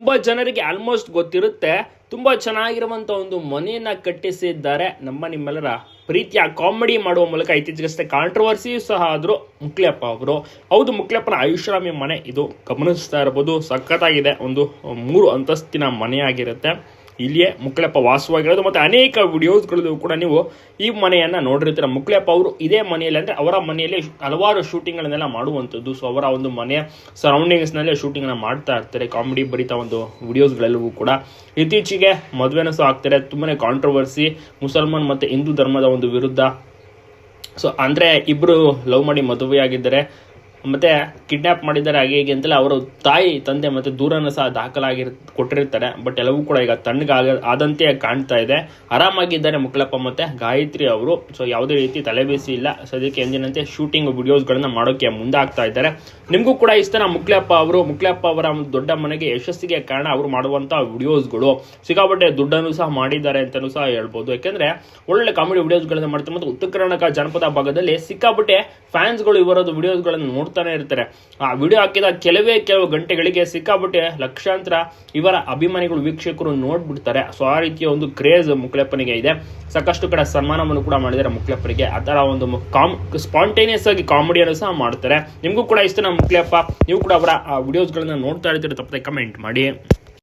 ತುಂಬಾ ಜನರಿಗೆ ಆಲ್ಮೋಸ್ಟ್ ಗೊತ್ತಿರುತ್ತೆ. ತುಂಬಾ ಚೆನ್ನಾಗಿರುವಂತ ಒಂದು ಮನೆಯನ್ನ ಕಟ್ಟಿಸಿದ್ದಾರೆ ನಿಮ್ಮೆಲ್ಲರ ಪ್ರೀತಿಯ ಕಾಮಿಡಿ ಮಾಡುವ ಮೂಲಕ. ಇತ್ತೀಚೆಗಷ್ಟೇ ಕಾಂಟ್ರವರ್ಸಿ ಸಹ ಆದ್ರು ಮುಕ್ಲಿಯಪ್ಪ ಅವರು. ಹೌದು, ಮುಕ್ಲಿಯಪ್ಪನ ಐಷಾರಾಮಿ ಮನೆ ಇದು. ಗಮನಿಸ್ತಾ ಇರಬಹುದು, ಸಖತ್ತಾಗಿದೆ. ಒಂದು 3 ಅಂತಸ್ತಿನ ಮನೆಯಾಗಿರುತ್ತೆ. ಇಲ್ಲಿಯೇ ಮುಕ್ಲಿಯಪ್ಪ ವಾಸವಾಗಿರೋದು. ಮತ್ತು ಅನೇಕ ವಿಡಿಯೋಸ್ಗಳಲ್ಲೂ ಕೂಡ ನೀವು ಈ ಮನೆಯನ್ನು ನೋಡಿರ್ತೀರ. ಮುಕ್ಲಿಯಪ್ಪ ಅವರು ಇದೇ ಮನೆಯಲ್ಲಿ, ಅಂದರೆ ಅವರ ಮನೆಯಲ್ಲಿ ಹಲವಾರು ಶೂಟಿಂಗ್ಗಳನ್ನೆಲ್ಲ ಮಾಡುವಂಥದ್ದು. ಸೊ ಅವರ ಒಂದು ಮನೆಯ ಸರೌಂಡಿಂಗ್ಸ್ನಲ್ಲೇ ಶೂಟಿಂಗ್ನ ಮಾಡ್ತಾ ಇರ್ತಾರೆ. ಕಾಮಿಡಿ ಬರಿತಾ ಒಂದು ವಿಡಿಯೋಸ್ಗಳೆಲ್ಲವೂ ಕೂಡ. ಇತ್ತೀಚೆಗೆ ಮದುವೆನೂ ಸಹ ಆಗ್ತಾರೆ. ತುಂಬಾ ಕಾಂಟ್ರವರ್ಸಿ, ಮುಸಲ್ಮಾನ್ ಮತ್ತು ಹಿಂದೂ ಧರ್ಮದ ಒಂದು ವಿರುದ್ಧ. ಸೊ ಅಂದರೆ ಇಬ್ಬರು ಲವ್ ಮಾಡಿ ಮದುವೆಯಾಗಿದ್ದಾರೆ, ಮತ್ತೆ ಕಿಡ್ನಾಪ್ ಮಾಡಿದ್ದಾರೆ, ಹಾಗೆ ಹೀಗೆ ಅಂತೆಲ್ಲ ಅವರ ತಾಯಿ ತಂದೆ ಮತ್ತು ದೂರನ್ನು ಸಹ ಕೊಟ್ಟಿರ್ತಾರೆ. ಬಟ್ ಎಲ್ಲವೂ ಕೂಡ ಈಗ ಆದಂತೆ ಕಾಣ್ತಾ ಇದೆ. ಆರಾಮಾಗಿದ್ದಾರೆ ಮುಕ್ಲಪ್ಪ ಮತ್ತು ಗಾಯತ್ರಿ ಅವರು. ಸೊ ಯಾವುದೇ ರೀತಿ ತಲೆಬೇಸಿ ಇಲ್ಲ. ಸದ್ಯಕ್ಕೆ ಎಂದಿನಂತೆ ಶೂಟಿಂಗ್ ವಿಡಿಯೋಸ್ಗಳನ್ನ ಮಾಡೋಕ್ಕೆ ಮುಂದಾಗ್ತಾ ಇದ್ದಾರೆ. ನಿಮಗೂ ಕೂಡ ಇಷ್ಟನ ಮುಕ್ಲಪ್ಪ ಅವರ ಒಂದು ದೊಡ್ಡ ಮನೆಗೆ ಯಶಸ್ಸಿಗೆ ಕಾರಣ ಅವರು ಮಾಡುವಂಥ ವಿಡಿಯೋಸ್ಗಳು. ಸಿಕ್ಕಾಪಟ್ಟೆ ದುಡ್ಡನ್ನು ಸಹ ಮಾಡಿದ್ದಾರೆ ಅಂತಲೂ ಸಹ ಹೇಳ್ಬೋದು. ಯಾಕೆಂದರೆ ಒಳ್ಳೆ ಕಾಮಿಡಿ ವಿಡಿಯೋಸ್ಗಳನ್ನ ಮಾಡ್ತಾರೆ. ಮತ್ತು ಉತ್ತರ ಕರ್ನಾಟಕ ಜನಪದ ಭಾಗದಲ್ಲಿ ಸಿಕ್ಕಾಪಟ್ಟೆ ಫ್ಯಾನ್ಸ್ಗಳು ಇವರದ್ದು ವಿಡಿಯೋಸ್ಗಳನ್ನು ನೋಡ್ತಾನೆ ಇರ್ತಾರೆ. ಆ ವಿಡಿಯೋ ಹಾಕಿದ ಕೆಲವು ಗಂಟೆಗಳಿಗೆ ಸಿಕ್ಕಾಪಟ್ಟೆ ಲಕ್ಷಾಂತರ ಇವರ ಅಭಿಮಾನಿಗಳು, ವೀಕ್ಷಕರು ನೋಡ್ಬಿಡ್ತಾರೆ. ಸೊ ಆ ರೀತಿಯ ಒಂದು ಕ್ರೇಜ್ ಮುಕ್ಲಪ್ಪನಿಗೆ ಇದೆ. ಸಾಕಷ್ಟು ಕಡೆ ಸನ್ಮಾನವನ್ನು ಕೂಡ ಮಾಡಿದ್ದಾರೆ ಮುಕ್ಲಪ್ಪನಿಗೆ. ಆ ಥರ ಒಂದು ಸ್ಪಾಂಟೇನಿಯಸ್ ಆಗಿ ಕಾಮಿಡಿಯನ್ನು ಸಹ ಮಾಡ್ತಾರೆ. ನಿಮಗೂ ಕೂಡ ಇಷ್ಟ ಮುಕ್ಲಪ್ಪ, ನೀವು ಕೂಡ ಅವರ ವಿಡಿಯೋಸ್ಗಳನ್ನ ನೋಡ್ತಾ ಇರ್ತೀರಿ. ತಪ್ಪದೆ ಕಮೆಂಟ್ ಮಾಡಿ.